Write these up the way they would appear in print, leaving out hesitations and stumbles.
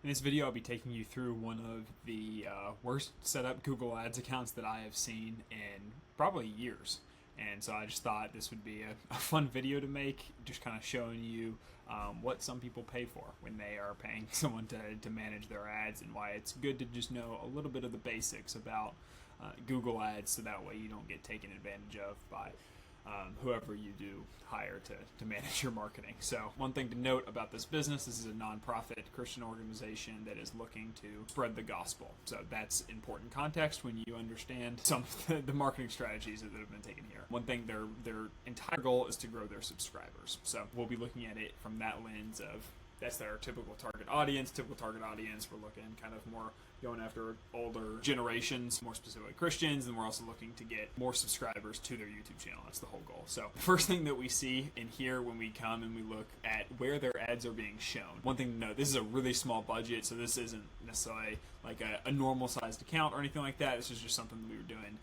In this video, I'll be taking you through one of the worst set up Google Ads accounts that I have seen in probably years. And so I just thought this would be a fun video to make, just kind of showing you what some people pay for when they are paying someone to manage their ads, and why it's good to just know a little bit of the basics about Google Ads, so that way you don't get taken advantage of by whoever you do hire to manage your marketing. So one thing to note about this business: this is a nonprofit Christian organization that is looking to spread the gospel. So that's important context when you understand some of the marketing strategies that have been taken here. One thing, their entire goal is to grow their subscribers. So we'll be looking at it from that lens of, that's their typical target audience. We're looking kind of more going after older generations, more specifically Christians, and we're also looking to get more subscribers to their YouTube channel. That's the whole goal. So the first thing that we see in here when we come and we look at where their ads are being shown, one thing to note: this is a really small budget, so this isn't necessarily like a normal sized account or anything like that. This is just something that we were doing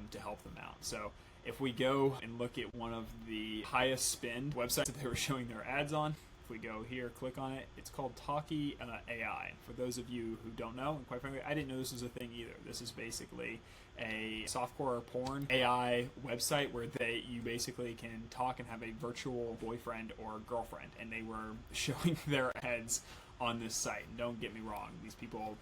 to help them out. So if we go and look at one of the highest spend websites that they were showing their ads on, we go here, click on it, it's called Talkie AI. For those of you who don't know, and quite frankly, I didn't know this was a thing either. This is basically a softcore porn AI website where you basically can talk and have a virtual boyfriend or girlfriend, and they were showing their ads on this site. And don't get me wrong, these people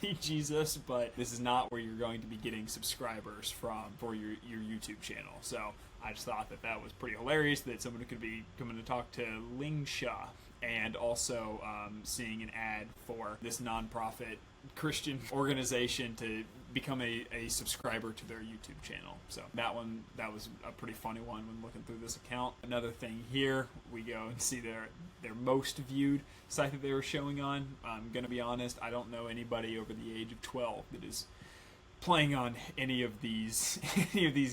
need Jesus, but this is not where you're going to be getting subscribers for your YouTube channel. So I just thought that was pretty hilarious that someone could be coming to talk to Lingsha and also seeing an ad for this nonprofit Christian organization to become a subscriber to their YouTube channel. So that was a pretty funny one when looking through this account. Another thing here, we go and see their most viewed site that they were showing on. I'm gonna be honest, I don't know anybody over the age of 12 that is playing on any of these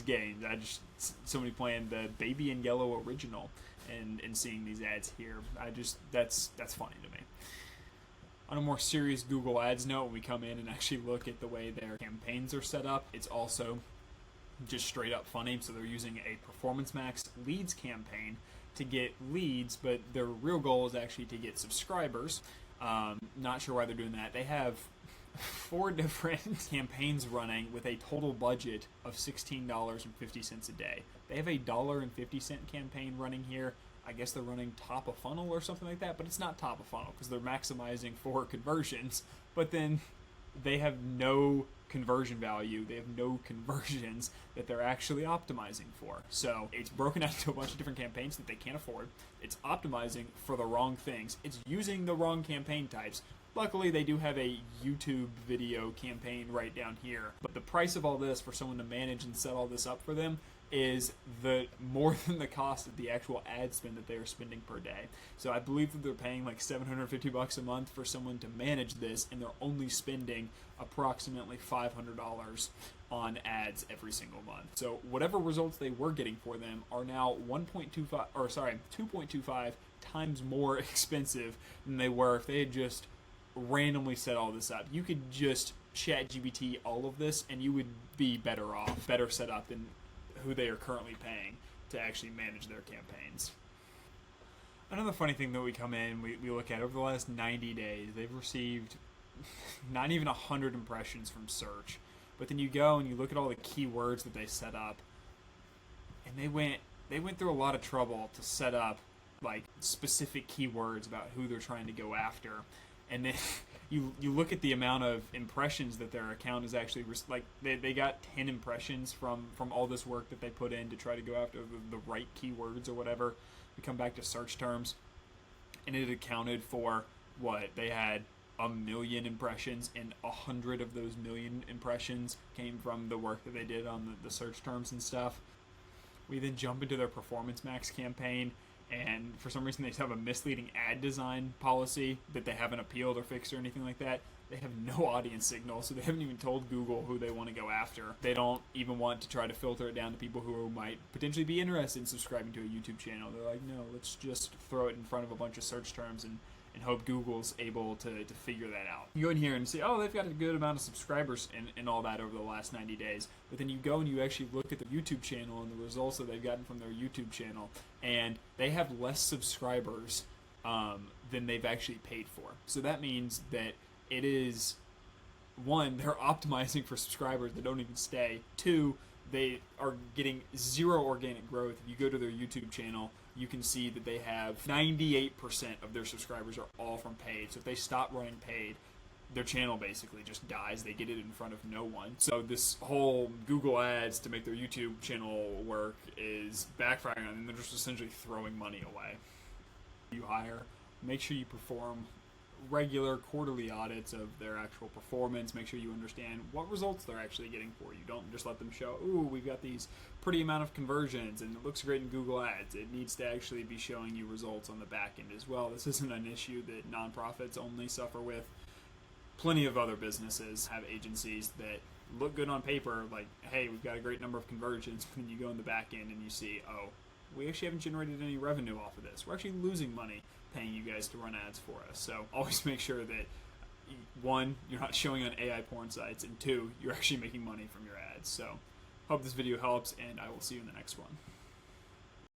games. Somebody playing the Baby in Yellow original and seeing these ads here, that's funny to me. On a more serious Google Ads note, when we come in and actually look at the way their campaigns are set up, it's also just straight up funny. So they're using a Performance Max leads campaign to get leads, but their real goal is actually to get subscribers. Not sure why they're doing that. They have 4 different campaigns running with a total budget of $16.50 a day. They have a $1.50 campaign running here. I guess they're running top of funnel or something like that, but it's not top of funnel because they're maximizing for conversions, but then they have no conversion value. They have no conversions that they're actually optimizing for. So it's broken out into a bunch of different campaigns that they can't afford. It's optimizing for the wrong things. It's using the wrong campaign types. Luckily, they do have a YouTube video campaign right down here. But the price of all this for someone to manage and set all this up for them is more than the cost of the actual ad spend that they are spending per day. So I believe that they're paying like $750 a month for someone to manage this, and they're only spending approximately $500 on ads every single month. So whatever results they were getting for them are now 2.25 times more expensive than they were if they had just randomly set all this up. You could just chat GPT all of this and you would be better off, better set up than who they are currently paying to actually manage their campaigns. Another funny thing that we come in, we look at over the last 90 days, they've received not even 100 impressions from search. But then you go and you look at all the keywords that they set up, and they went through a lot of trouble to set up like specific keywords about who they're trying to go after. And then you look at the amount of impressions that their account is actually, like they got 10 impressions from all this work that they put in to try to go after the right keywords or whatever. We come back to search terms, and it accounted for what? They had 1 million impressions, and 100 of those million impressions came from the work that they did on the search terms and stuff. We then jump into their Performance Max campaign, and for some reason they have a misleading ad design policy that they haven't appealed or fixed or anything like that. They have no audience signal, so they haven't even told Google who they want to go after. They don't even want to try to filter it down to people who might potentially be interested in subscribing to a YouTube channel. They're like, no, let's just throw it in front of a bunch of search terms and hope Google's able to figure that out. You go in here and see, oh, they've got a good amount of subscribers and all that over the last 90 days. But then you go and you actually look at the YouTube channel and the results that they've gotten from their YouTube channel, and they have less subscribers than they've actually paid for. So that means that it is, one, they're optimizing for subscribers that don't even stay. Two, they are getting zero organic growth. If you go to their YouTube channel, you can see that they have 98% of their subscribers are all from paid. So if they stop running paid, their channel basically just dies. They get it in front of no one. So this whole Google ads to make their YouTube channel work is backfiring on them. They're just essentially throwing money away. You hire, make sure you perform regular quarterly audits of their actual performance. Make sure you understand what results they're actually getting for you. Don't just let them show, ooh, we've got these pretty amount of conversions and it looks great in Google Ads. It needs to actually be showing you results on the back end as well. This isn't an issue that nonprofits only suffer with. Plenty of other businesses have agencies that look good on paper, like, hey, we've got a great number of conversions, but then you go in the back end and you see, oh, we actually haven't generated any revenue off of this. We're actually losing money paying you guys to run ads for us. So always make sure that, one, you're not showing on AI porn sites, and two, you're actually making money from your ads. So hope this video helps, and I will see you in the next one.